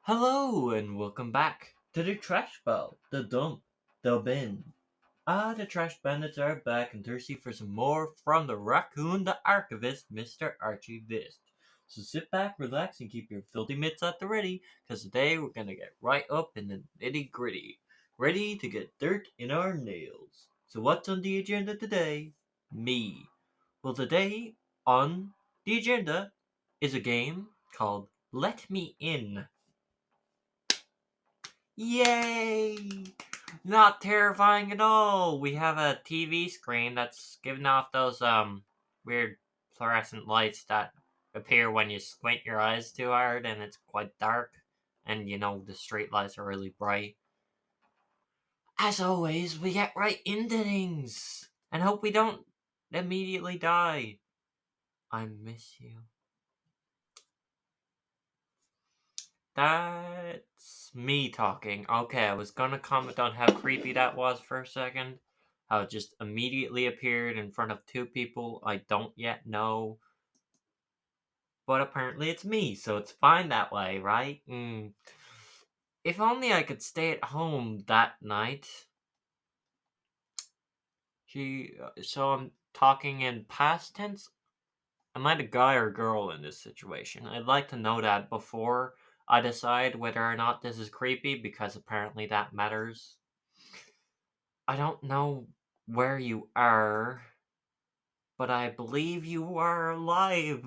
Hello and welcome back to the trash bell, the dump, the bin. The trash bandits are back and thirsty for some more from the raccoon, the archivist, Mr. Archivist. So sit back, relax, and keep your filthy mitts at the ready, because today we're gonna get right up in the nitty gritty, ready to get dirt in our nails. So what's on the agenda today? Me. Well, today on the agenda is a game called Let Me In. Yay! Not terrifying at all. We have a TV screen that's giving off those weird fluorescent lights that appear when you squint your eyes too hard and it's quite dark and the street lights are really bright. As always, we get right into things and hope we don't immediately die. I miss you. That's me talking. Okay, I was gonna comment on how creepy that was for a second. How it just immediately appeared in front of two people I don't yet know. But apparently it's me, so it's fine that way, right? If only I could stay at home that night. So I'm talking in past tense. Am I the guy or girl in this situation? I'd like to know that before I decide whether or not this is creepy, because apparently that matters. I don't know where you are, but I believe you are alive.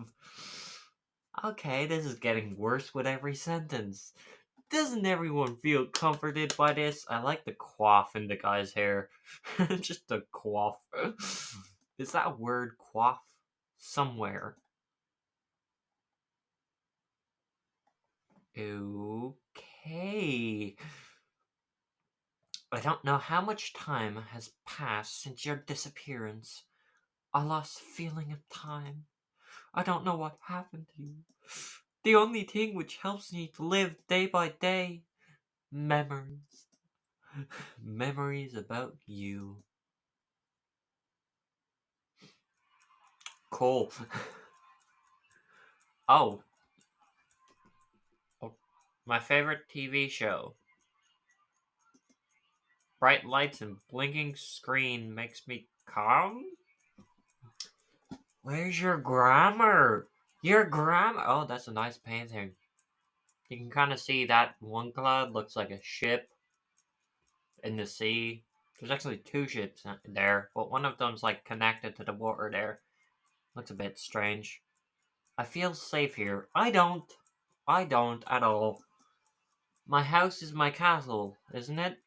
Okay, this is getting worse with every sentence. Doesn't everyone feel comforted by this? I like the coif in the guy's hair. Just a coif. Is that word coif somewhere? Okay. I don't know how much time has passed since your disappearance. I lost feeling of time. I don't know what happened to you. The only thing which helps me to live day by day, memories. Memories about you. Cool. Oh, oh, my favorite TV show. Bright lights and blinking screen makes me calm? Where's your grammar? Your grammar. Oh, that's a nice painting. You can kind of see that one cloud looks like a ship in the sea. There's actually two ships there, but one of them's like connected to the water there. Looks a bit strange. I feel safe here. I don't. I don't at all. My house is my castle, isn't it?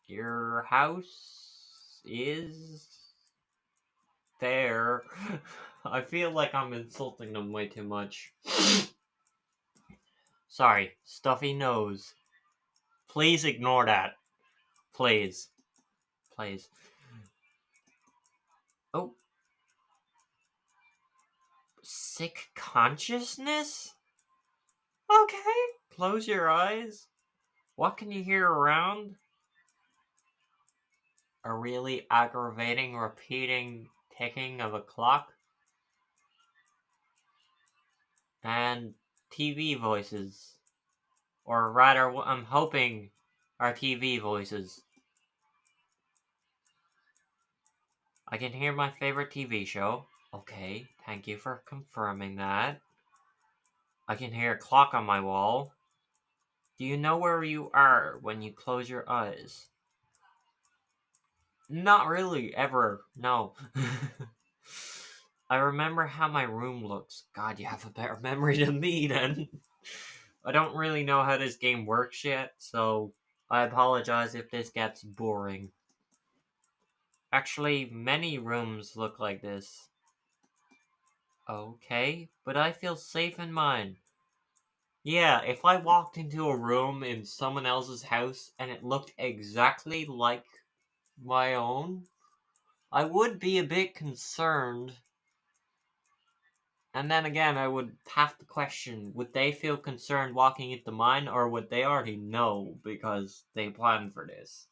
Your house is there. I feel like I'm insulting them way too much. Sorry, stuffy nose. Please ignore that. Please. Please. Oh, sick consciousness? Okay. Close your eyes. What can you hear around? A really aggravating, repeating ticking of a clock? And TV voices. Or rather, what I'm hoping are TV voices. I can hear my favorite TV show. Okay, thank you for confirming that. I can hear a clock on my wall. Do you know where you are when you close your eyes? Not really, ever. No. I remember how my room looks. God, you have a better memory than me then. I don't really know how this game works yet, so I apologize if this gets boring. Actually, many rooms look like this. Okay, but I feel safe in mine. Yeah, if I walked into a room in someone else's house and it looked exactly like my own, I would be a bit concerned. And then again, I would have to question, would they feel concerned walking into mine, or would they already know because they planned for this?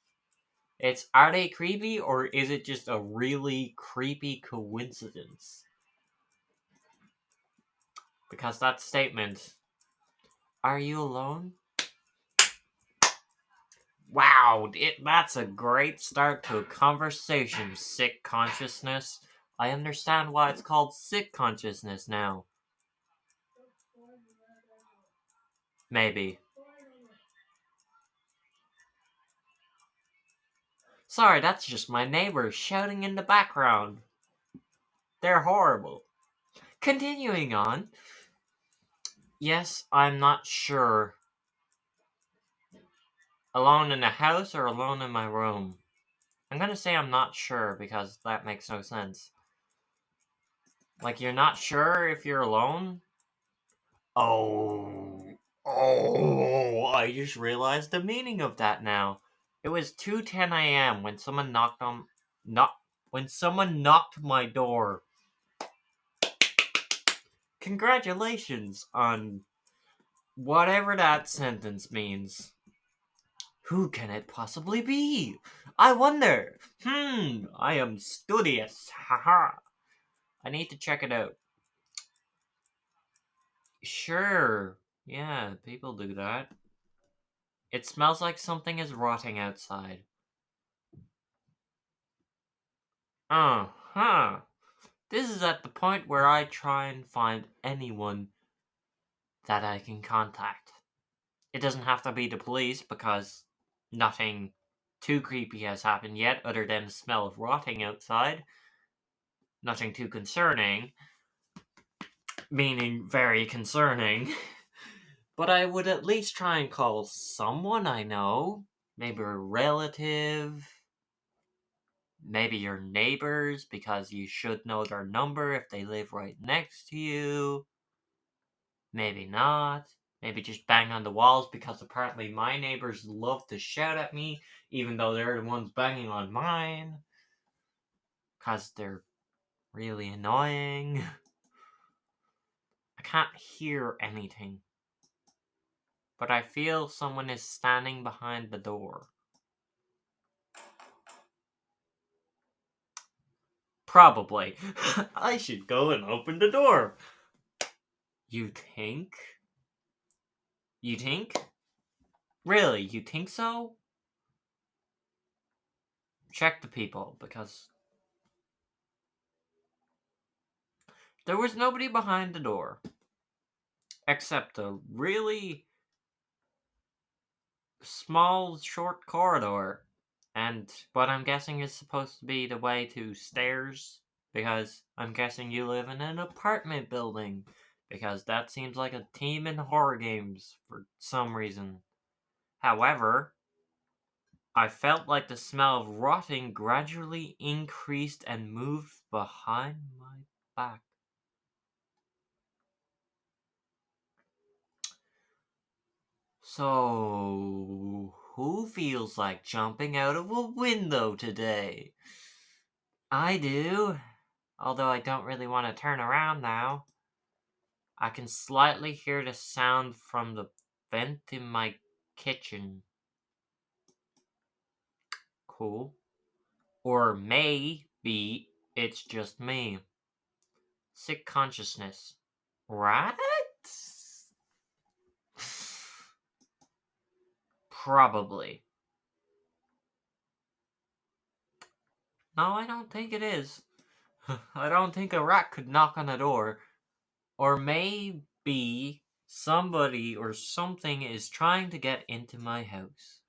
Are they creepy, or is it just a really creepy coincidence? Because that statement, Are you alone? Wow, that's a great start to a conversation, sick consciousness. I understand why it's called sick consciousness now. Maybe. Sorry, that's just my neighbors shouting in the background. They're horrible. Continuing on. Yes, I'm not sure. Alone in the house or alone in my room? I'm gonna say I'm not sure because that makes no sense. Like, you're not sure if you're alone? Oh, I just realized the meaning of that now. It was 2:10 a.m. when someone not when someone knocked my door. Congratulations on whatever that sentence means. Who can it possibly be? I wonder. I am studious. Haha. I need to check it out. Sure. Yeah, people do that. It smells like something is rotting outside. Uh-huh. This is at the point where I try and find anyone that I can contact. It doesn't have to be the police because nothing too creepy has happened yet other than the smell of rotting outside. Nothing too concerning, meaning very concerning. But I would at least try and call someone I know. Maybe a relative. Maybe your neighbors, because you should know their number if they live right next to you. Maybe not. Maybe just bang on the walls because apparently my neighbors love to shout at me, even though they're the ones banging on mine. Because they're really annoying. I can't hear anything. But I feel someone is standing behind the door. Probably. I should go and open the door. You think? You think? Really, you think so? Check the people, because there was nobody behind the door. Except a really small, short corridor. And what I'm guessing is supposed to be the way to stairs. Because I'm guessing you live in an apartment building. Because that seems like a theme in horror games for some reason. However, I felt like the smell of rotting gradually increased and moved behind my back. So, who feels like jumping out of a window today? I do, although I don't really want to turn around now. I can slightly hear the sound from the vent in my kitchen. Cool. Or maybe it's just me. Sick consciousness. Right? Probably. No, I don't think it is. I don't think a rat could knock on a door. Or maybe somebody or something is trying to get into my house.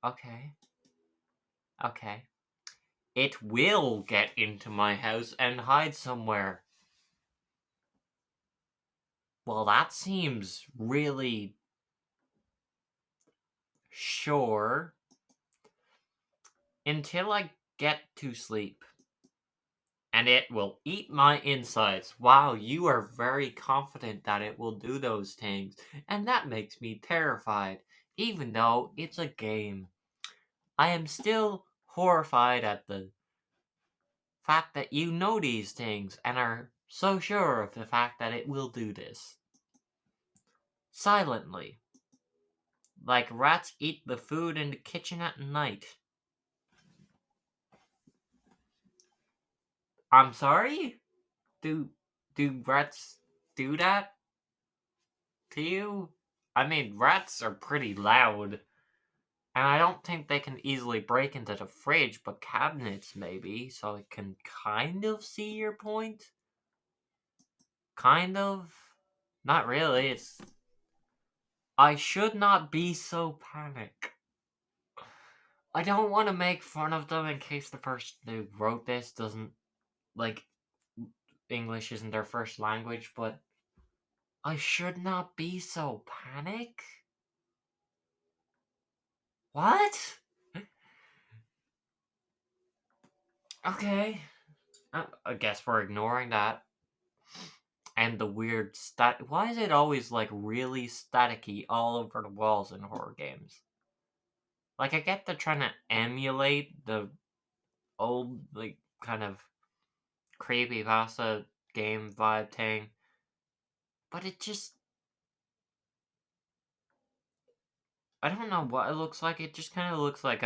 Okay. Okay. It will get into my house and hide somewhere. Well, that seems really sure. Until I get to sleep. And it will eat my insides. Wow, you are very confident that it will do those things. And that makes me terrified, even though it's a game. I am still horrified at the fact that you know these things and are so sure of the fact that it will do this. Silently. Like rats eat the food in the kitchen at night. I'm sorry? Do rats do that? to you? I mean, rats are pretty loud, and I don't think they can easily break into the fridge, but cabinets maybe, so I can kind of see your point. Kind of. Not really, it's. I should not be so panic. I don't want to make fun of them in case the person who wrote this doesn't, like, English isn't their first language, but I should not be so panic? What? Okay. I guess we're ignoring that. And the weird Why is it always, like, really staticky all over the walls in horror games? Like, I get they're trying to emulate the old, like, kind of creepypasta game vibe thing, but it just. I don't know what it looks like. It just kind of looks like,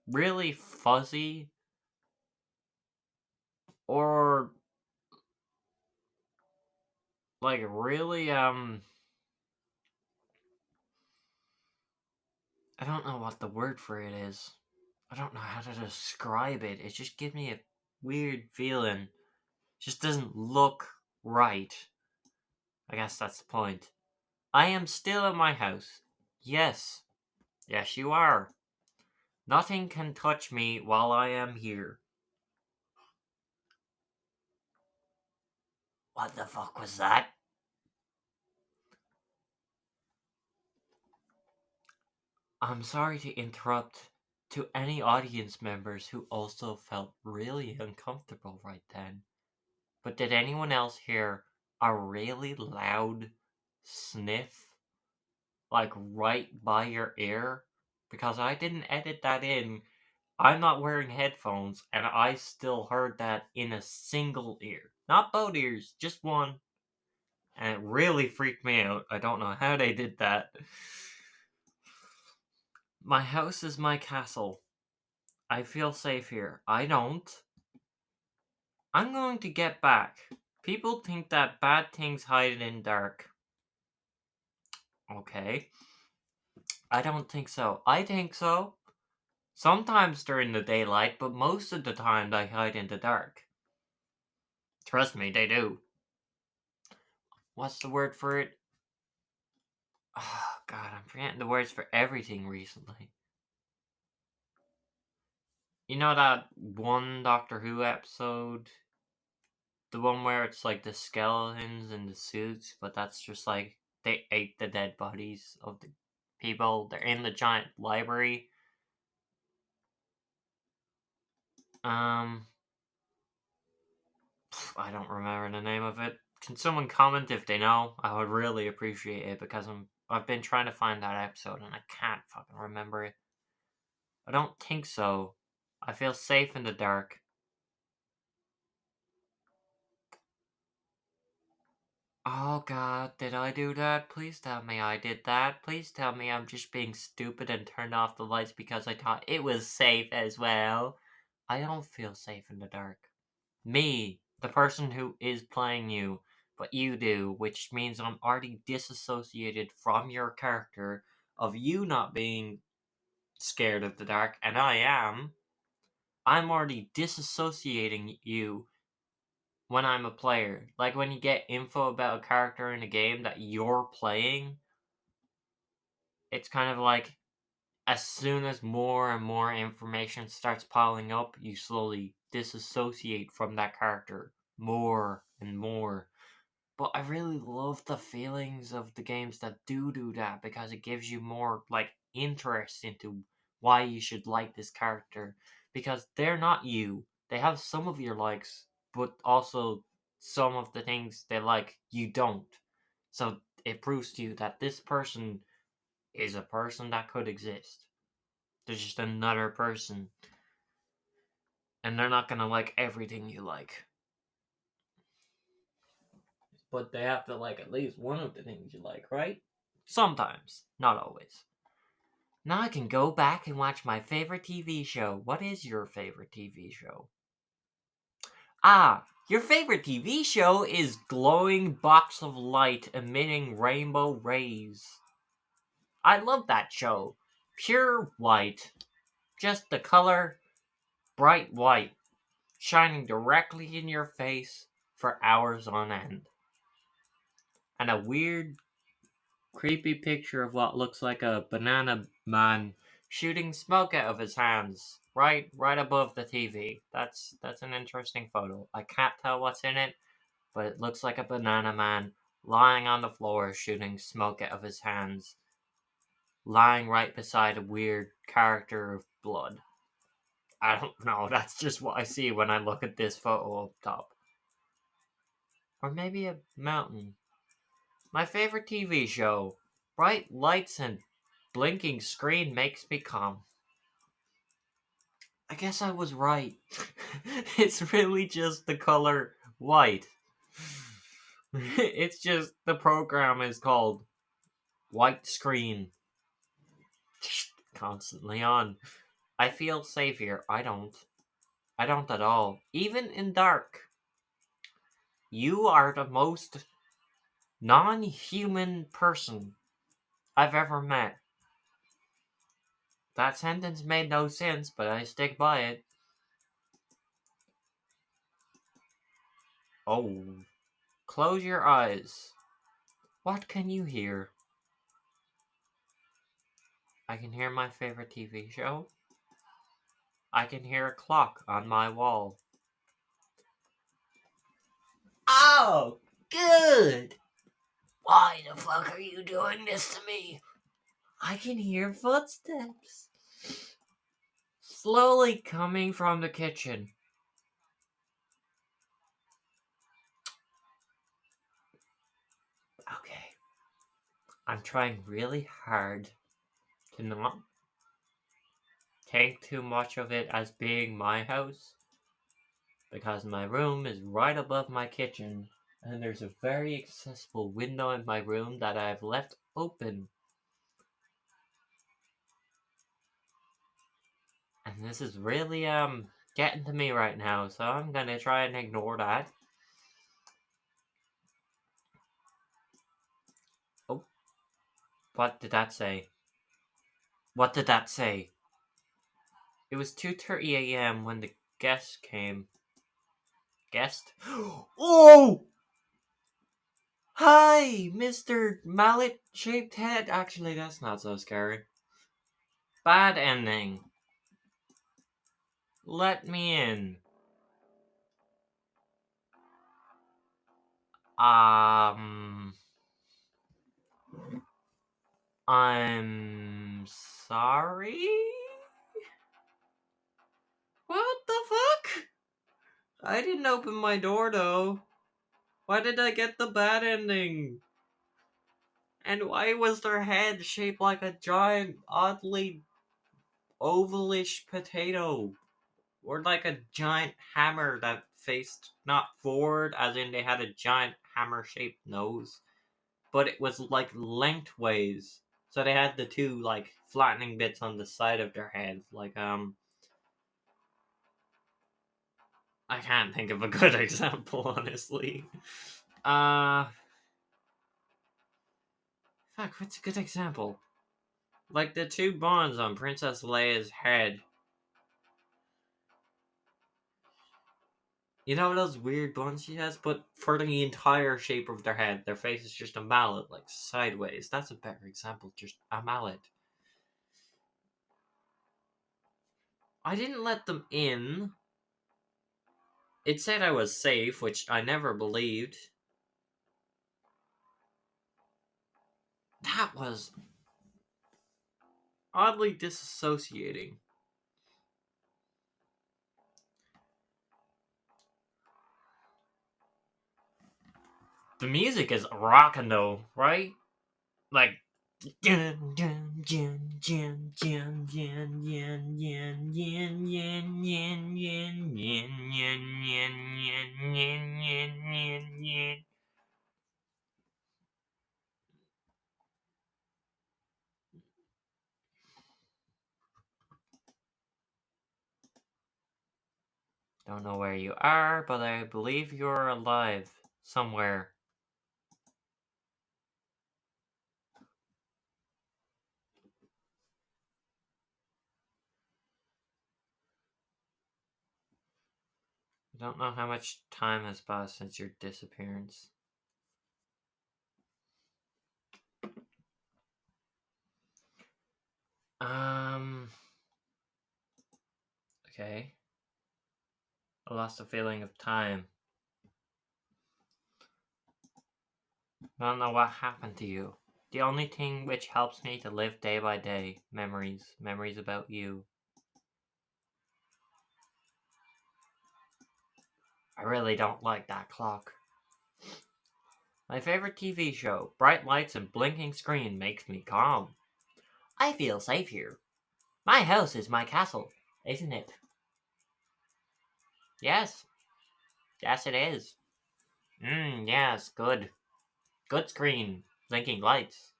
really fuzzy or, like, really, I don't know what the word for it is. I don't know how to describe it. It just gives me a weird feeling. Just doesn't look right. I guess that's the point. I am still in my house. Yes. Yes, you are. Nothing can touch me while I am here. What the fuck was that? I'm sorry to interrupt to any audience members who also felt really uncomfortable right then. But did anyone else hear a really loud sniff, like right by your ear? Because I didn't edit that in. I'm not wearing headphones, and I still heard that in a single ear. Not both ears, just one. And it really freaked me out. I don't know how they did that. My house is my castle. I feel safe here. I don't. I'm going to get back. People think that bad things hide in dark. Okay. I don't think so. I think so. Sometimes during the daylight, but most of the time they hide in the dark. Trust me, they do. What's the word for it? Oh, God, I'm forgetting the words for everything recently. You know that one Doctor Who episode? The one where it's like the skeletons in the suits, but that's just like they ate the dead bodies of the people. They're in the giant library. Um, I don't remember the name of it. Can someone comment if they know? I would really appreciate it because I've been trying to find that episode and I can't fucking remember it. I don't think so. I feel safe in the dark. Oh God, did I do that? Please tell me I did that. Please tell me I'm just being stupid and turned off the lights because I thought it was safe as well. I don't feel safe in the dark. Me, the person who is playing you, but you do, which means I'm already disassociated from your character of you not being scared of the dark, and I am. I'm already disassociating you when I'm a player. Like when you get info about a character in a game that you're playing, it's kind of like as soon as more and more information starts piling up, you slowly disassociate from that character more and more. But I really love the feelings of the games that do that because it gives you more like interest into why you should like this character because they're not you. They have some of your likes, but also some of the things they like you don't. So it proves to you that this person is a person that could exist. They're just another person, and they're not gonna like everything you like. But they have to like at least one of the things you like, right? Sometimes, not always. Now I can go back and watch my favorite TV show. What is your favorite TV show? Ah, Your favorite TV show is glowing box of light emitting rainbow rays. I love that show. Pure white. Just the color bright white, shining directly in your face for hours on end. And a weird, creepy picture of what looks like a banana man shooting smoke out of his hands. Right above the TV. That's an interesting photo. I can't tell what's in it, but it looks like a banana man lying on the floor shooting smoke out of his hands, lying right beside a weird character of blood. I don't know, that's just what I see when I look at this photo up top. Or maybe a mountain. My favorite TV show. Bright lights and blinking screen makes me calm. I guess I was right. It's really just the color white. It's just the program is called White Screen. Constantly on. I feel safe here. I don't. I don't at all. Even in dark. You are the most non human person I've ever met. That sentence made no sense, but I stick by it. Oh, close your eyes. What can you hear? I can hear my favorite TV show. I can hear a clock on my wall. Oh, good! Why the fuck are you doing this to me? I can hear footsteps. Slowly coming from the kitchen. Okay, I'm trying really hard to not take too much of it as being my house because my room is right above my kitchen and there's a very accessible window in my room that I've left open. And this is really getting to me right now, so I'm gonna try and ignore that. Oh, what did that say? What did that say? It was 2:30 a.m. when the guest came. Guest? Oh! Hi, Mr. Mallet shaped head. Actually, that's not so scary. Bad ending. Let me in. Um, I'm sorry? What the fuck? I didn't open my door though. Why did I get the bad ending? And why was their head shaped like a giant, oddly ovalish potato? Or like a giant hammer that faced not forward, as in they had a giant hammer shaped nose, but it was like lengthways. So they had the two like flattening bits on the side of their head. Like I can't think of a good example, honestly. Uh fuck, what's a good example? Like the two bonds on Princess Leia's head. You know those weird buns she has, but for the entire shape of their head, their face is just a mallet, like sideways. That's a better example, just a mallet. I didn't let them in. It said I was safe, which I never believed. That was oddly disassociating. The music is rockin' though, right? Like dun dun dun dun dun dun dun dun dun dun dun dun dun dun dun dun dun. Don't know where you are, but I believe you're alive somewhere. I don't know how much time has passed since your disappearance. Um, okay. I lost the feeling of time. I don't know what happened to you. The only thing which helps me to live day by day, memories. Memories about you. I really don't like that clock. My favorite TV show, bright lights and blinking screen makes me calm. I feel safe here. My house is my castle, isn't it? Yes. Yes, it is. Yes, good. Good screen. Blinking lights.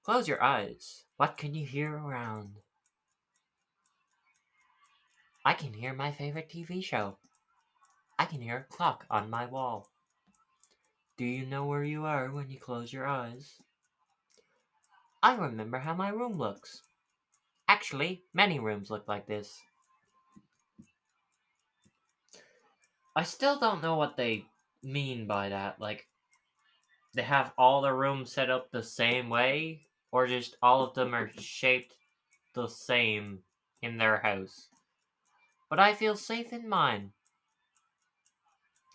Close your eyes. What can you hear around? I can hear my favorite TV show. I can hear a clock on my wall. Do you know where you are when you close your eyes? I remember how my room looks. Actually, many rooms look like this. I still don't know what they mean by that. Like, they have all the rooms set up the same way, or just all of them are shaped the same in their house. But I feel safe in mine.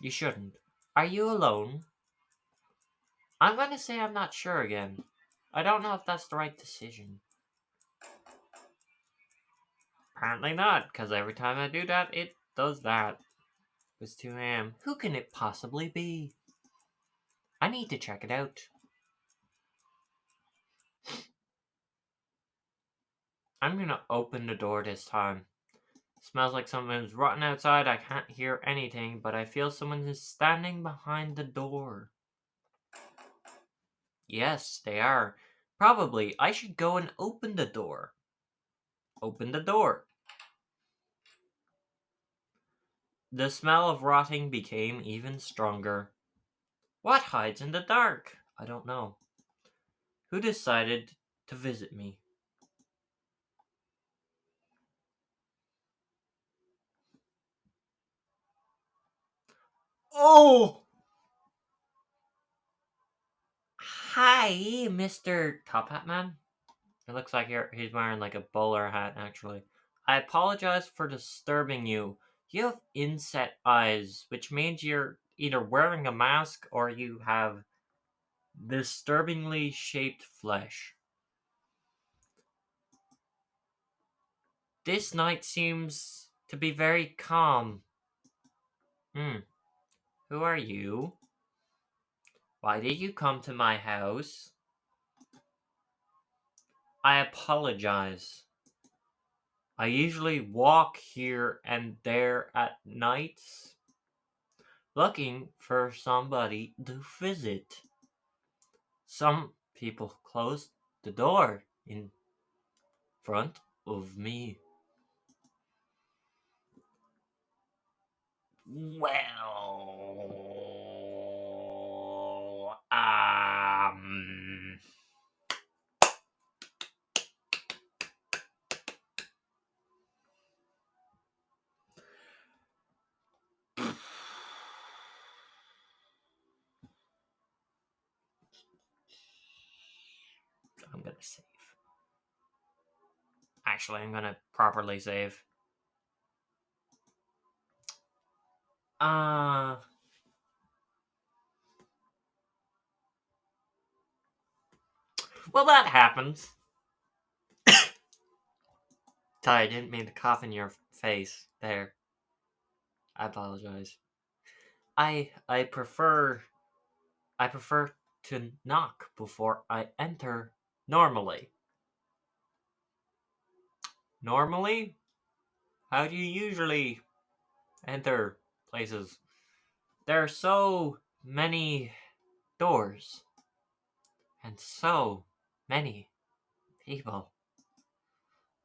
You shouldn't. Are you alone? I'm gonna say I'm not sure again. I don't know if that's the right decision. Apparently not, because every time I do that, it does that. It's 2 a.m. Who can it possibly be? I need to check it out. I'm gonna open the door this time. Smells like someone's rotten outside. I can't hear anything, but I feel someone is standing behind the door. Yes, they are. Probably I should go and open the door. Open the door. The smell of rotting became even stronger. What hides in the dark? I don't know. Who decided to visit me? Oh! Hi, Mr. Top Hat Man. It looks like he's wearing like a bowler hat, actually. I apologize for disturbing you. You have inset eyes, which means you're either wearing a mask or you have disturbingly shaped flesh. This night seems to be very calm. Hmm, who are you? Why did you come to my house? I apologize. I usually walk here and there at nights, looking for somebody to visit. Some people close the door in front of me. Well, I'm gonna save. Actually, I'm gonna properly save. Uh, well, that happens. Sorry, I didn't mean to cough in your face. There, I apologize. I prefer to knock before I enter normally. Normally? How do you usually enter places? There are so many doors and so many people.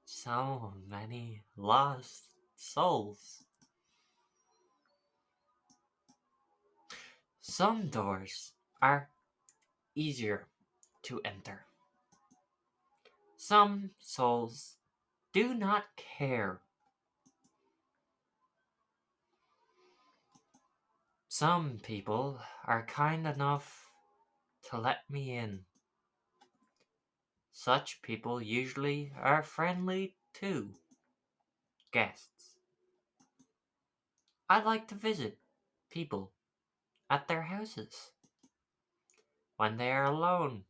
So many lost souls. Some doors are easier to enter. Some souls do not care. Some people are kind enough to let me in. Such people usually are friendly to guests. I like to visit people at their houses when they are alone.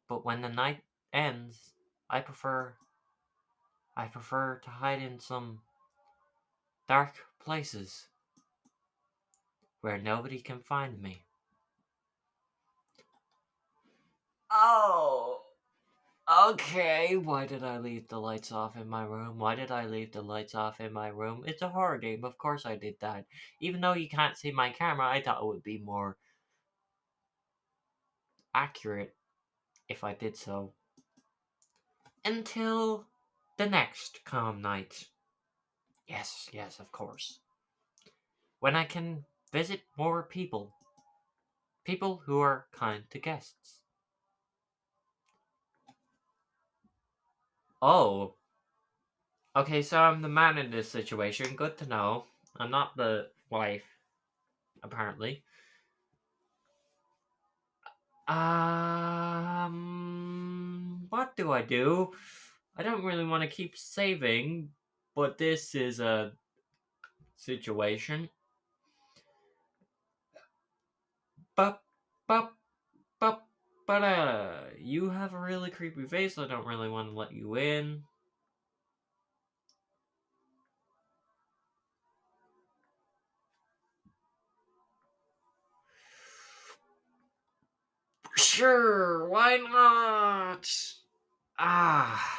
But when the night ends, I prefer I prefer to hide in some dark places where nobody can find me. Oh, okay. Why did I leave the lights off in my room? Why did I leave the lights off in my room? It's a horror game. Of course I did that. Even though you can't see my camera, I thought it would be more accurate if I did so. Until the next calm night. Yes, yes, of course. When I can visit more people. People who are kind to guests. Oh, okay, so I'm the man in this situation. Good to know. I'm not the wife, apparently. What do I do? I don't really want to keep saving, but this is a situation. But, but, you have a really creepy face. I don't really want to let you in. Sure, why not? Ah,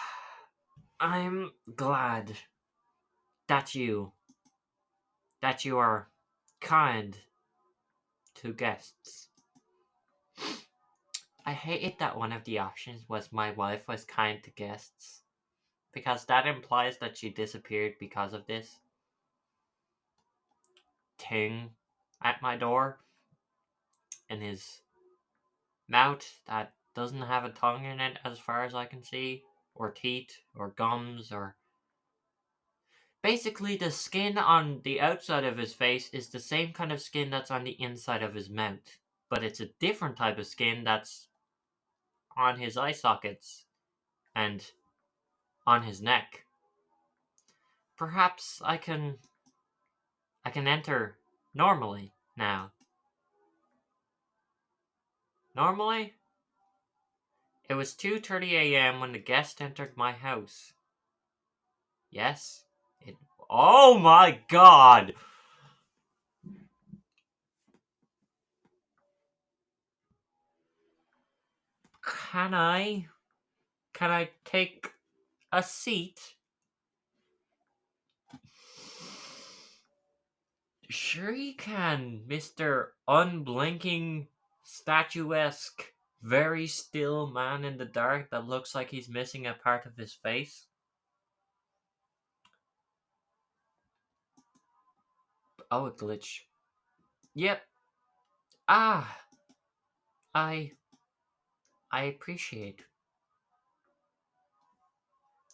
I'm glad that you are kind to guests. I hated that one of the options was my wife was kind to guests because that implies that she disappeared because of this thing at my door in his mouth that doesn't have a tongue in it as far as I can see, or teeth, or gums, or basically the skin on the outside of his face is the same kind of skin that's on the inside of his mouth, but it's a different type of skin that's on his eye sockets and on his neck. Perhaps I can enter normally now. Normally, it was 2:30 a.m. when the guest entered my house. Yes, it. Oh my god! Can I? Can I take a seat? Sure you can, Mr. Unblinking, statuesque, very still man in the dark that looks like he's missing a part of his face. Oh, a glitch. Yep. Ah, I I appreciate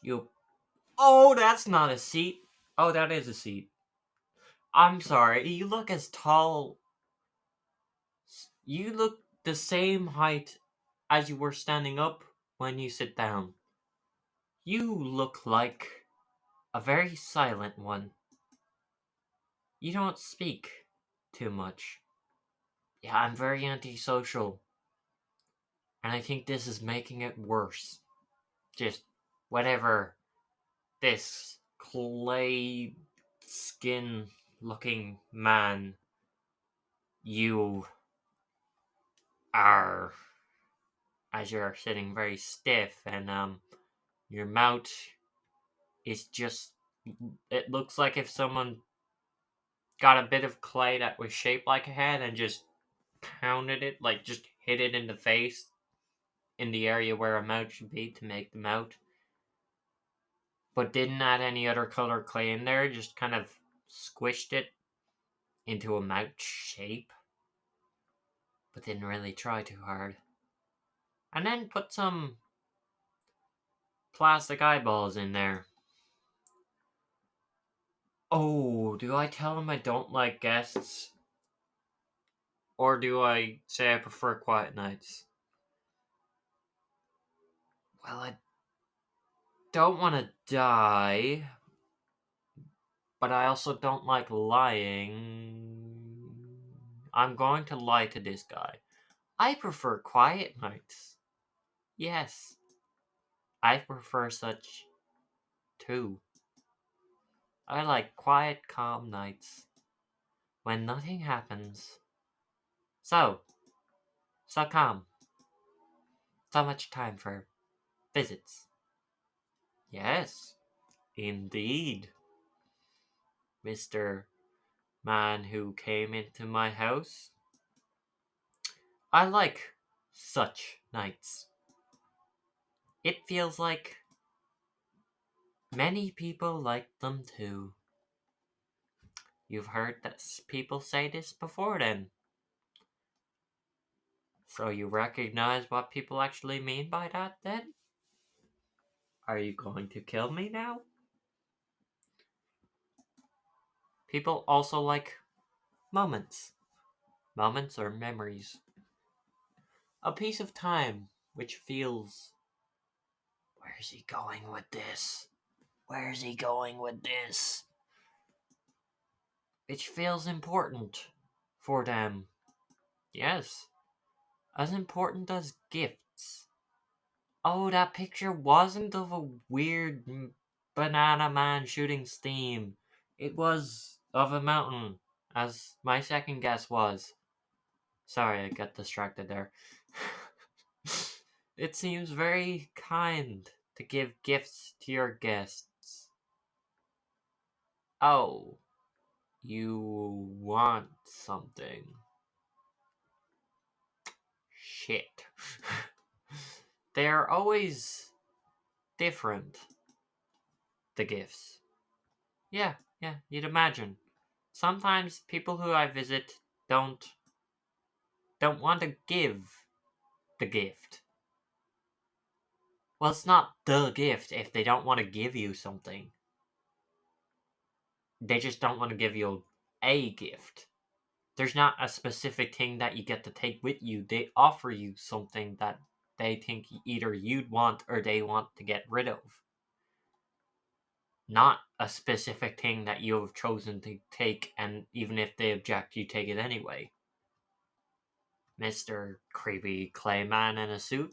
you. Oh, that's not a seat. Oh, that is a seat. I'm sorry. You look as tall. You look the same height as you were standing up when you sit down. You look like a very silent one. You don't speak too much. Yeah, I'm very antisocial. And I think this is making it worse. Just whatever this clay skin looking man you are, as you're sitting very stiff and your mouth is just, it looks like if someone got a bit of clay that was shaped like a head and just pounded it, like just hit it in the face in the area where a mouth should be to make the mouth, but didn't add any other color clay in there, just kind of squished it into a mouth shape. but didn't really try too hard. And then put some plastic eyeballs in there. Oh, do I tell him I don't like guests? Or do I say I prefer quiet nights? Well, I don't want to die, but I also don't like lying. I'm going to lie to this guy. I prefer quiet nights. Yes, I prefer such too. I like quiet, calm nights when nothing happens. So, so calm. So much time for visits. Yes, indeed, Mr. Man who came into my house. I like such nights. It feels like many people like them too. You've heard that people say this before then. So you recognize what people actually mean by that then? Are you going to kill me now? People also like moments. Moments or memories. A piece of time which feels. Where's he going with this? Where's he going with this? Which feels important for them. Yes, as important as gifts. Oh, that picture wasn't of a weird banana man shooting steam. It was of a mountain, as my second guess was. Sorry, I got distracted there. It seems very kind to give gifts to your guests. Oh, you want something. Shit. They're always different, the gifts. Yeah, you'd imagine. Sometimes people who I visit don't don't want to give the gift. Well, it's not the gift if they don't want to give you something. They just don't want to give you a gift. There's not a specific thing that you get to take with you. They offer you something that they think either you'd want or they want to get rid of. Not a specific thing that you have chosen to take, and even if they object, you take it anyway. Mr. Creepy Clayman in a suit.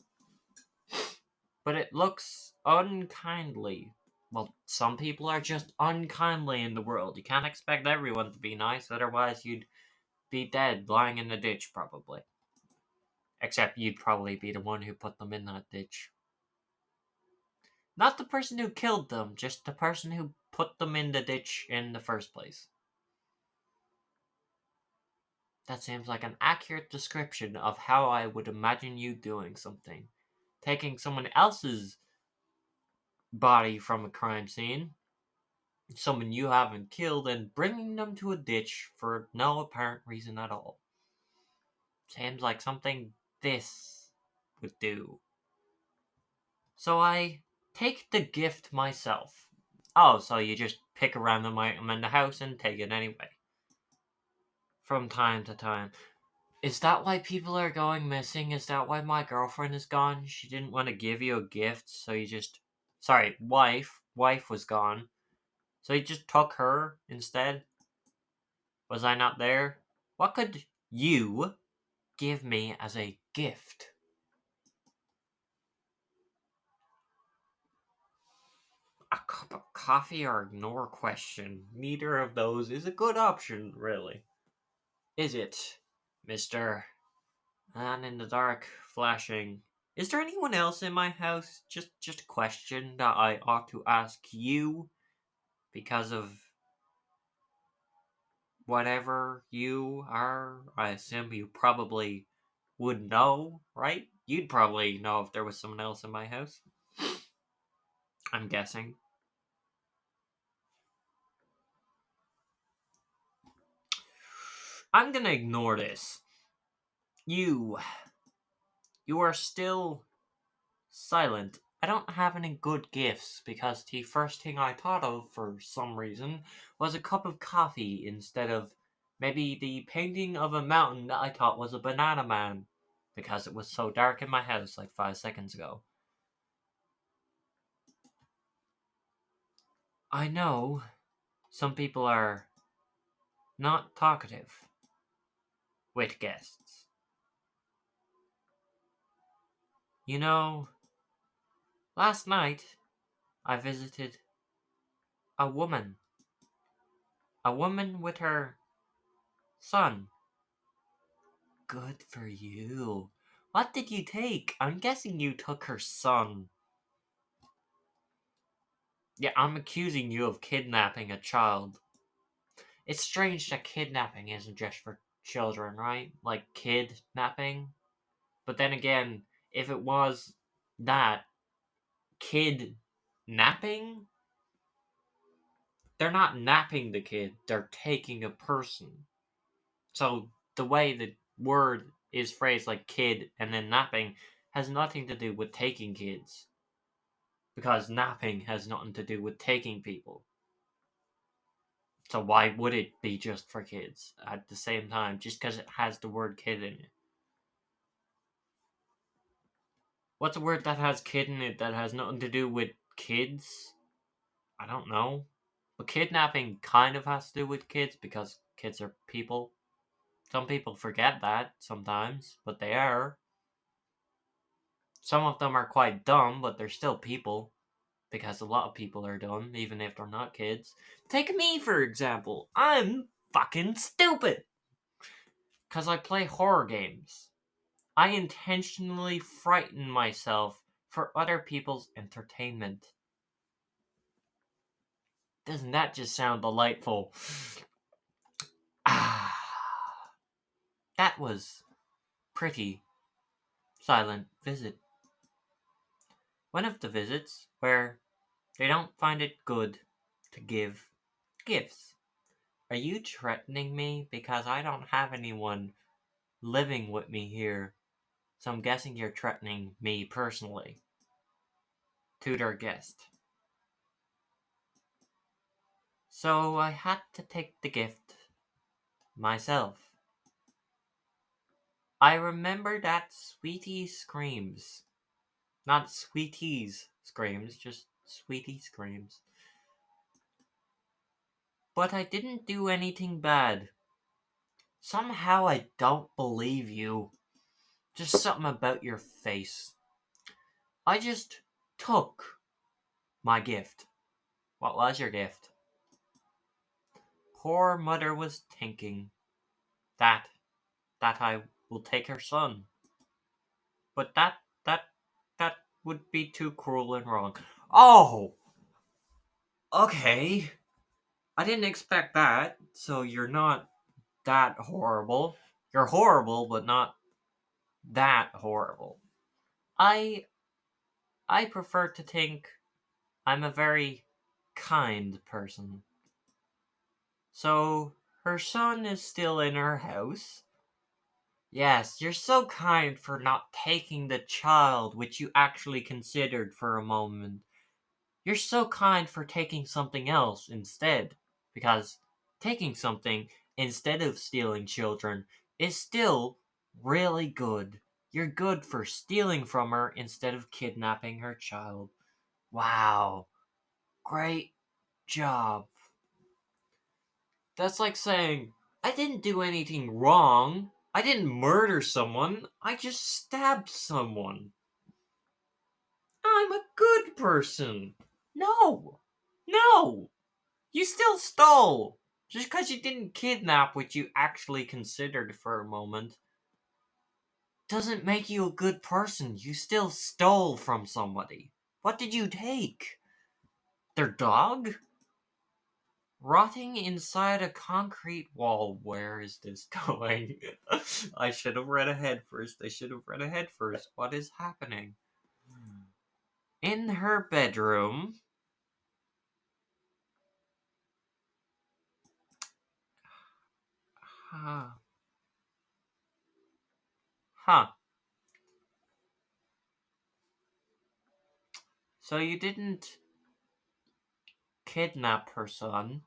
But it looks unkindly. Well, some people are just unkindly in the world. You can't expect everyone to be nice, otherwise, you'd be dead, lying in the ditch, probably. Except you'd probably be the one who put them in that ditch. Not the person who killed them, just the person who put them in the ditch in the first place. That seems like an accurate description of how I would imagine you doing something. Taking someone else's body from a crime scene, someone you haven't killed, and bringing them to a ditch for no apparent reason at all. Seems like something this would do. So I take the gift myself. Oh, so you just pick a random item in the house and take it anyway. From time to time. Is that why people are going missing? Is that why my girlfriend is gone? She didn't want to give you a gift, so you just. Sorry, wife. Wife was gone. So you just took her instead? Was I not there? What could you give me as a gift? A cup of coffee or ignore question. Neither of those is a good option, really. Is it, Mr. Man in the dark, flashing? Is there anyone else in my house? Just a question that I ought to ask you because of whatever you are. I assume you probably would know, right? You'd probably know if there was someone else in my house. I'm guessing. I'm gonna ignore this. You. You are still silent. I don't have any good gifts because the first thing I thought of for some reason was a cup of coffee instead of maybe the painting of a mountain that I thought was a banana man because it was so dark in my house like 5 seconds ago. I know some people are not talkative with guests. You know, last night I visited a woman. A woman with her son. Good for you. What did you take? I'm guessing you took her son. Yeah, I'm accusing you of kidnapping a child. It's strange that kidnapping isn't just for children, right? Like kidnapping. But then again, if it was that kid napping, they're not napping the kid, they're taking a person. So the way the word is phrased like kid and then napping has nothing to do with taking kids. Because napping has nothing to do with taking people. So why would it be just for kids at the same time, just because it has the word kid in it? What's a word that has kid in it that has nothing to do with kids? I don't know. But kidnapping kind of has to do with kids because kids are people. Some people forget that sometimes, but they are. Some of them are quite dumb, but they're still people. Because a lot of people are dumb, even if they're not kids. Take me, for example. I'm fucking stupid. Because I play horror games. I intentionally frighten myself for other people's entertainment. Doesn't that just sound delightful? Ah, that was pretty silent visit. One of the visits where they don't find it good to give gifts. Are you threatening me because I don't have anyone living with me here? So I'm guessing you're threatening me personally to their guest. So I had to take the gift myself. I remember that Sweetie screams. Not Sweetie's screams, just Sweetie screams. But I didn't do anything bad. Somehow I don't believe you. Just something about your face. I just took my gift. What was your gift? Poor mother was thinking that I will take her son. But that would be too cruel and wrong. Oh, okay. I didn't expect that. So you're not that horrible. You're horrible, but not that horrible. I I prefer to think I'm a very kind person. So her son is still in her house. Yes, you're so kind for not taking the child which you actually considered for a moment. You're so kind for taking something else instead. Because taking something instead of stealing children is still really good. You're good for stealing from her instead of kidnapping her child. Wow. Great job. That's like saying, I didn't do anything wrong. I didn't murder someone. I just stabbed someone. I'm a good person. No. No. You still stole. Just because you didn't kidnap what you actually considered for a moment doesn't make you a good person. You still stole from somebody. What did you take? Their dog? Rotting inside a concrete wall. Where is this going? I should have read ahead first. I should have read ahead first. What is happening? In her bedroom. Ah, Huh. So you didn't kidnap her son.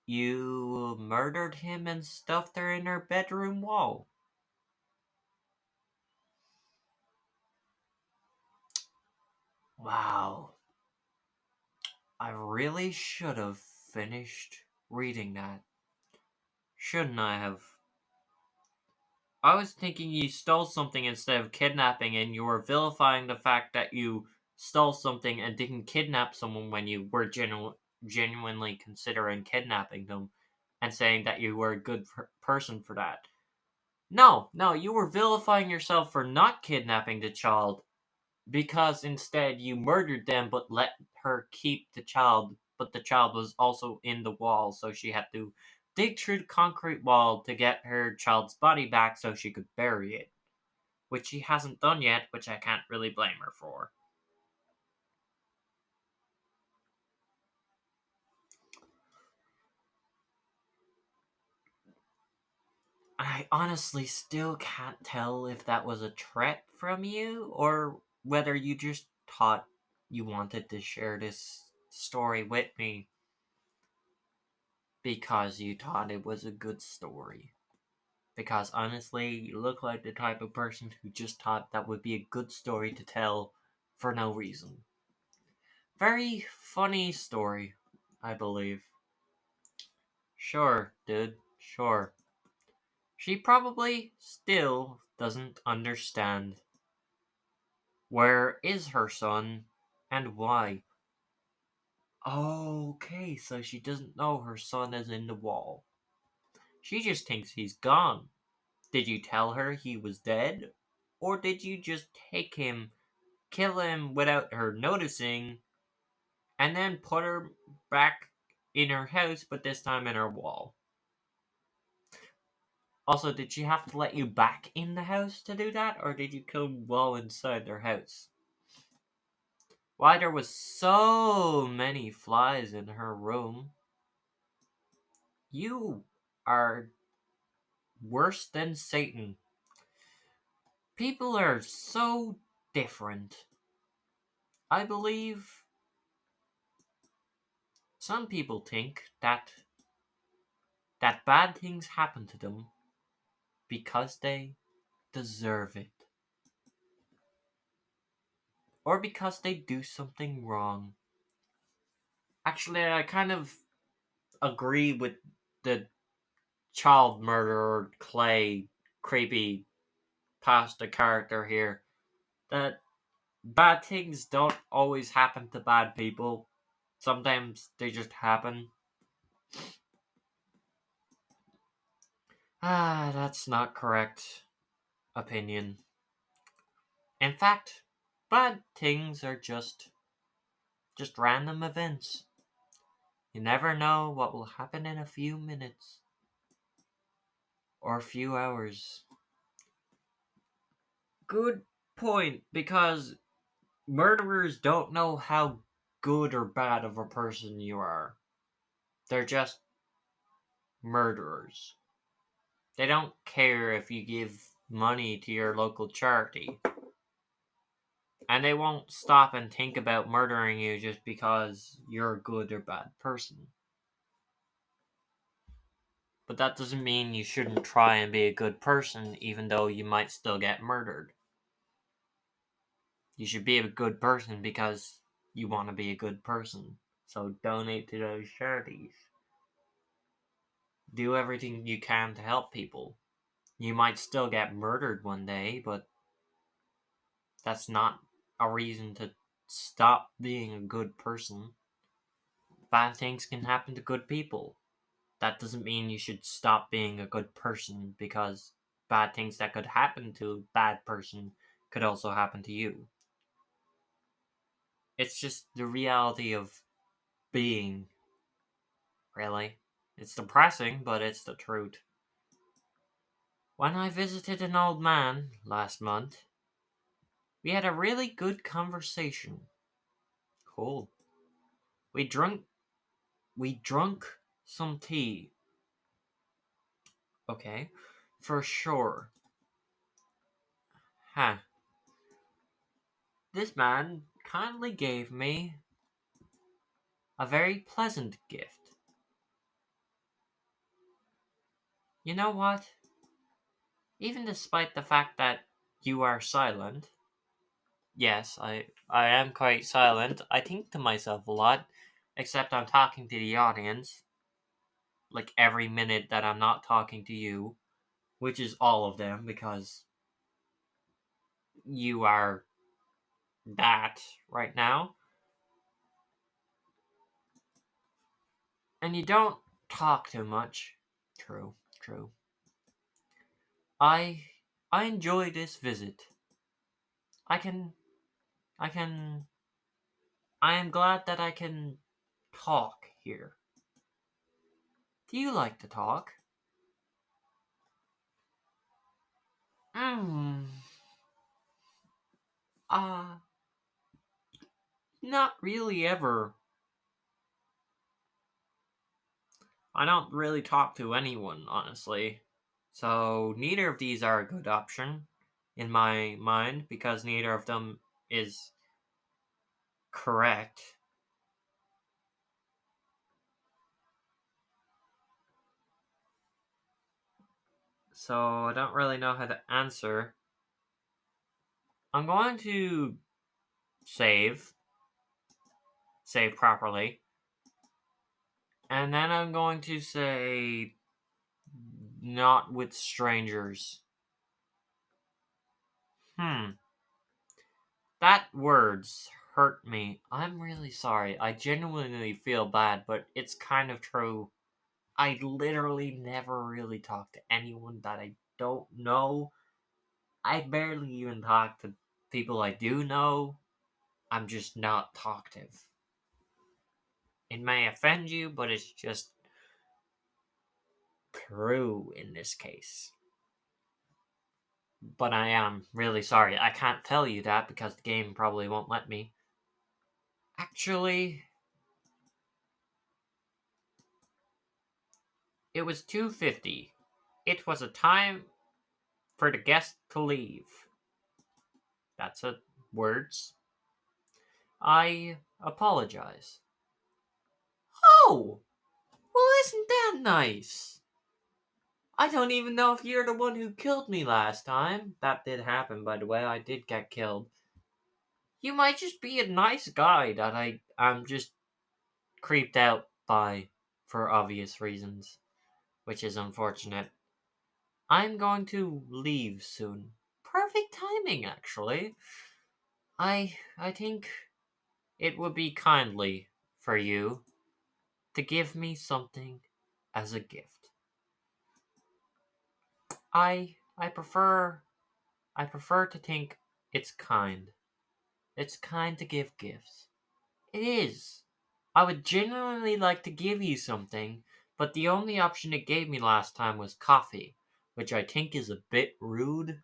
You murdered him and stuffed her in her bedroom wall. Wow. I really should have finished reading that. Shouldn't I have? I was thinking you stole something instead of kidnapping, and you were vilifying the fact that you stole something and didn't kidnap someone when you were genuinely considering kidnapping them, and saying that you were a good person for that. No, no, you were vilifying yourself for not kidnapping the child because instead you murdered them but let her keep the child, but the child was also in the wall, so she had to dig through the concrete wall to get her child's body back so she could bury it, which she hasn't done yet, which I can't really blame her for. I honestly still can't tell if that was a threat from you or whether you just thought you wanted to share this story with me because you thought it was a good story. Because honestly, you look like the type of person who just thought that would be a good story to tell for no reason. Very funny story, I believe. Sure, dude, sure. She probably still doesn't understand. Where is her son and why? Okay, so she doesn't know her son is in the wall. She just thinks he's gone. Did you tell her he was dead? Or did you just take him, kill him without her noticing, and then put her back in her house, but this time in her wall? Also, did she have to let you back in the house to do that, or did you kill him while inside their house? Why there was so many flies in her room? You are worse than Satan. People are so different. I believe some people think that bad things happen to them because they deserve it, or because they do something wrong. Actually, I kind of agree with the child murderer Clay creepy pasta character here that bad things don't always happen to bad people. Sometimes they just happen. That's not correct opinion. In fact, bad things are just random events. You never know what will happen in a few minutes or a few hours. Good point, because murderers don't know how good or bad of a person you are. They're just murderers. They don't care if you give money to your local charity. And they won't stop and think about murdering you just because you're a good or bad person. But that doesn't mean you shouldn't try and be a good person even though you might still get murdered. You should be a good person because you want to be a good person. So donate to those charities. Do everything you can to help people. You might still get murdered one day, but that's not a reason to stop being a good person. Bad things can happen to good people. That doesn't mean you should stop being a good person because bad things that could happen to a bad person could also happen to you. It's just the reality of being, really. It's depressing, but it's the truth. When I visited an old man last month, we had a really good conversation. Cool. We drunk we drunk some tea. Okay. For sure. Huh. This man kindly gave me a very pleasant gift. You know what? Even despite the fact that you are silent, yes, I am quite silent. I think to myself a lot, except I'm talking to the audience, like every minute that I'm not talking to you, which is all of them because you are that right now. And you don't talk too much. True, true. I I enjoy this visit. I can I can I am glad that I can talk here. Do you like to talk? Hmm. Uh not really ever. I don't really talk to anyone, honestly. So neither of these are a good option in my mind because neither of them is correct. So I don't really know how to answer. I'm going to save, save properly, and then I'm going to say not with strangers. Hmm, that words hurt me. I'm really sorry. I genuinely feel bad, but it's kind of true. I literally never really talk to anyone that I don't know. I barely even talk to people I do know. I'm just not talkative. It may offend you, but it's just true in this case. But I am really sorry. I can't tell you that because the game probably won't let me. Actually, it was 2:50. It was a time for the guest to leave. That's it. Words. I apologize. Oh! Well, isn't that nice? I don't even know if you're the one who killed me last time. That did happen, by the way. I did get killed. You might just be a nice guy that I'm just creeped out by for obvious reasons, which is unfortunate. I'm going to leave soon. Perfect timing, actually. I think it would be kindly for you to give me something as a gift. I prefer to think it's kind. It's kind to give gifts. It is. I would genuinely like to give you something, but the only option it gave me last time was coffee, which I think is a bit rude,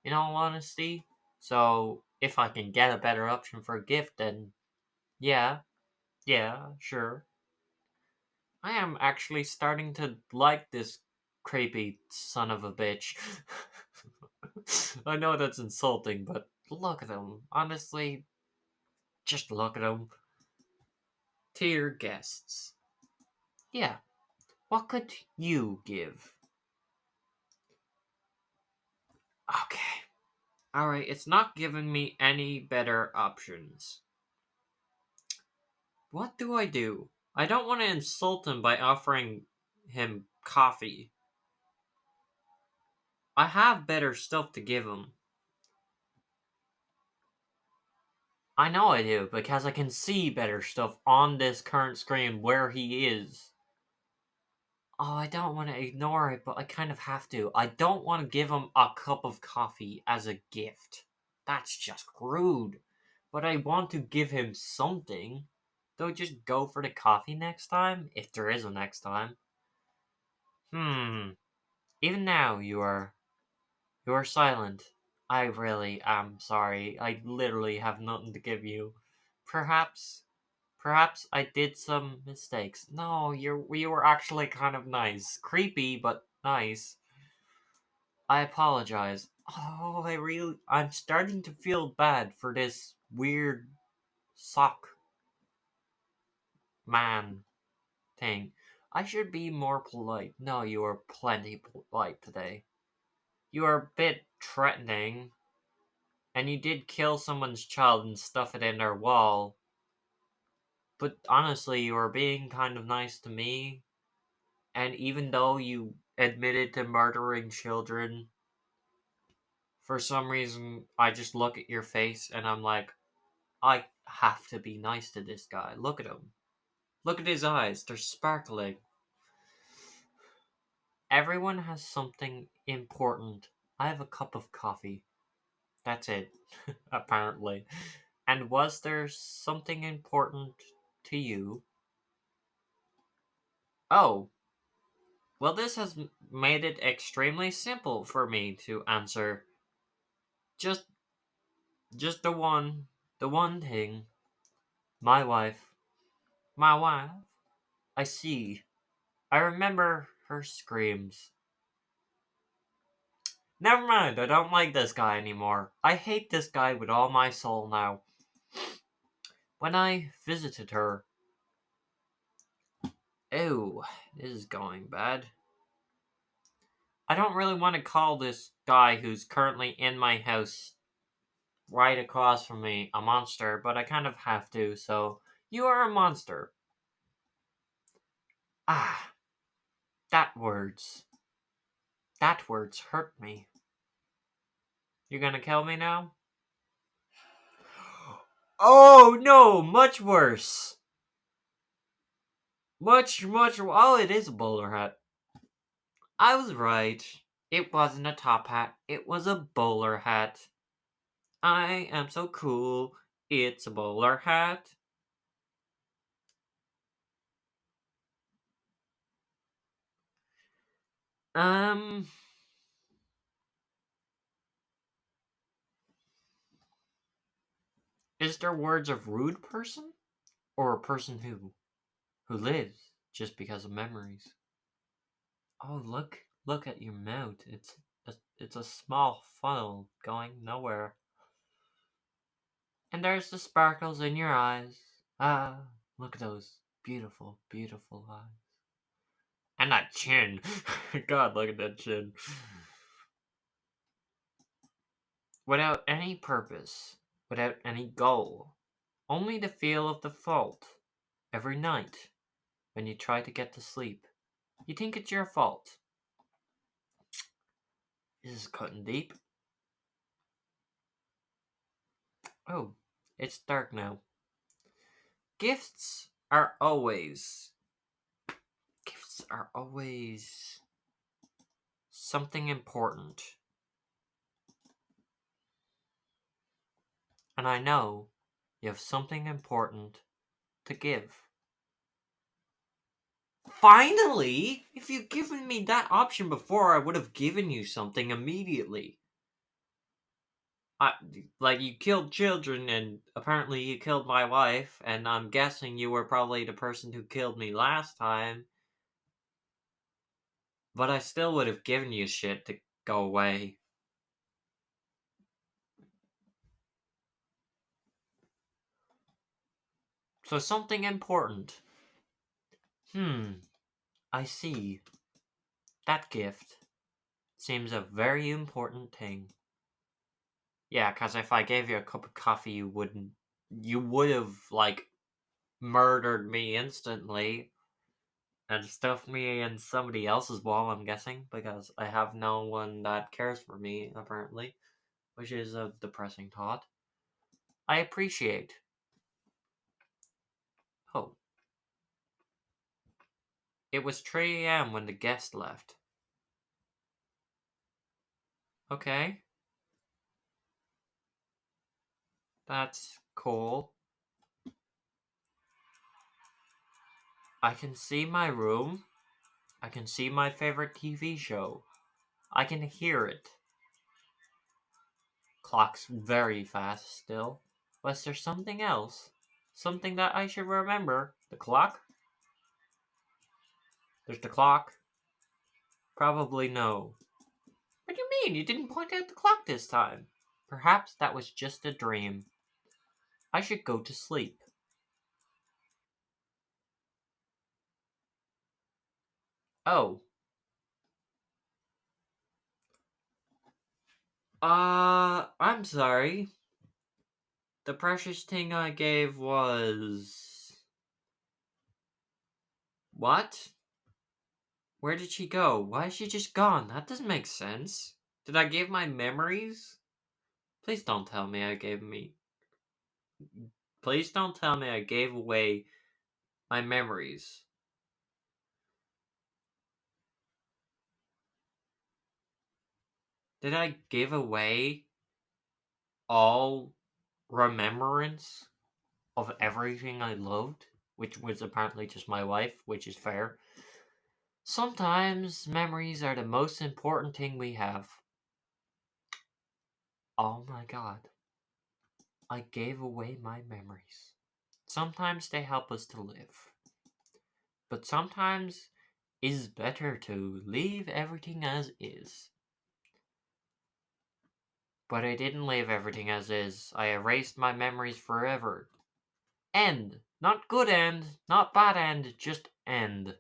in all honesty. So, if I can get a better option for a gift, then yeah, yeah, sure. I am actually starting to like this creepy son of a bitch. I know that's insulting, but look at him. Honestly, just look at him. To your guests. Yeah, what could you give? Okay. Alright, it's not giving me any better options. What do I do? I don't want to insult him by offering him coffee. I have better stuff to give him. I know I do, because I can see better stuff on this current screen where he is. Oh, I don't want to ignore it, but I kind of have to. I don't want to give him a cup of coffee as a gift. That's just rude. But I want to give him something. Do I just go for the coffee next time? If there is a next time. Hmm. Even now, you are silent. I really am sorry. I literally have nothing to give you. Perhaps perhaps I did some mistakes. No, you were actually kind of nice. Creepy, but nice. I apologize. Oh, I'm starting to feel bad for this weird sock man thing. I should be more polite. No, you are plenty polite today. You are a bit threatening, and you did kill someone's child and stuff it in their wall. But honestly, you are being kind of nice to me, and even though you admitted to murdering children, for some reason, I just look at your face and I'm like, I have to be nice to this guy. Look at him. Look at his eyes. They're sparkling. Everyone has something important. I have a cup of coffee. That's it, apparently. And was there something important to you? Oh, well, this has made it extremely simple for me to answer. Just, just the one thing. My wife. My wife. I see. I remember her screams. Never mind, I don't like this guy anymore. I hate this guy with all my soul now. When I visited her. Ew, this is going bad. I don't really want to call this guy who's currently in my house right across from me a monster, but I kind of have to, so you are a monster. Ah, that words. That words hurt me. You gonna kill me now? Oh no, much worse. Much. Oh, it is a bowler hat. I was right. It wasn't a top hat, it was a bowler hat. I am so cool. It's a bowler hat. Um, is there words of rude person? Or a person who lives just because of memories? Oh, look at your mouth. It's a small funnel going nowhere. And there's the sparkles in your eyes. Ah, look at those beautiful eyes. And that chin. God, look at that chin. Without any purpose, without any goal, only the feel of the fault. Every night, when you try to get to sleep, you think it's your fault. This is cutting deep. Oh, it's dark now. Gifts are always. Gifts are always something important. And I know you have something important to give. Finally! If you'd given me that option before, I would have given you something immediately. I, like, you killed children, and apparently you killed my wife, and I'm guessing you were probably the person who killed me last time. But I still would have given you shit to go away. So something important. I see. That gift seems a very important thing. Yeah, because if I gave you a cup of coffee, you wouldn't. You would have, like, murdered me instantly and stuffed me in somebody else's wall, I'm guessing, because I have no one that cares for me, apparently, which is a depressing thought. I appreciate. Oh, it was 3 a.m. when the guest left. Okay, that's cool. I can see my room. I can see my favorite TV show. I can hear it. Clock's very fast still. Was there something else? Something that I should remember? The clock? There's the clock? Probably no. do you mean? You didn't point out the clock this time. Perhaps that was just a dream. I should go to sleep. Oh, I'm sorry. The precious thing I gave was. What? Where did she go? Why is she just gone? That doesn't make sense. Did I give my memories? Please don't tell me I gave me. Please don't tell me I gave away my memories. Did I give away all remembrance of everything I loved? Which was apparently just my wife, which is fair. Sometimes memories are the most important thing we have. Oh my god. I gave away my memories. Sometimes they help us to live. But sometimes it's better to leave everything as is. But I didn't leave everything as is. I erased my memories forever. End. Not good end, not bad end, just end.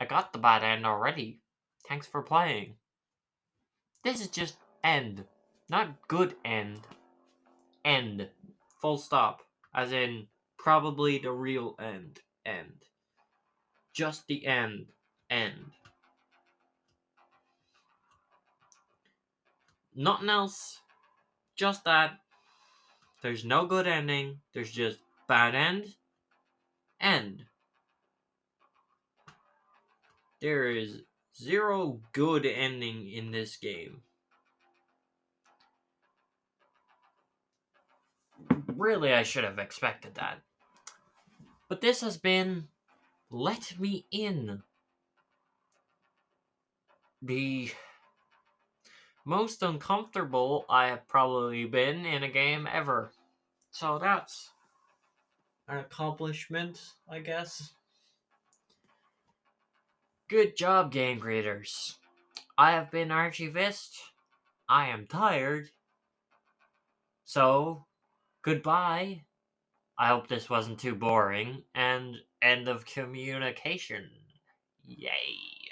I got the bad end already. Thanks for playing. This is just end. Not good end. End. Full stop. As in, probably the real end. End. Just the end. End. Nothing else. Just that. There's no good ending. There's just bad end. End. There is zero good ending in this game. Really, I should have expected that. But this has been Let Me In, the most uncomfortable I have probably been in a game ever. So that's an accomplishment, I guess. Good job, game creators. I have been Archivist. I am tired. So, goodbye. I hope this wasn't too boring. And end of communication. Yay.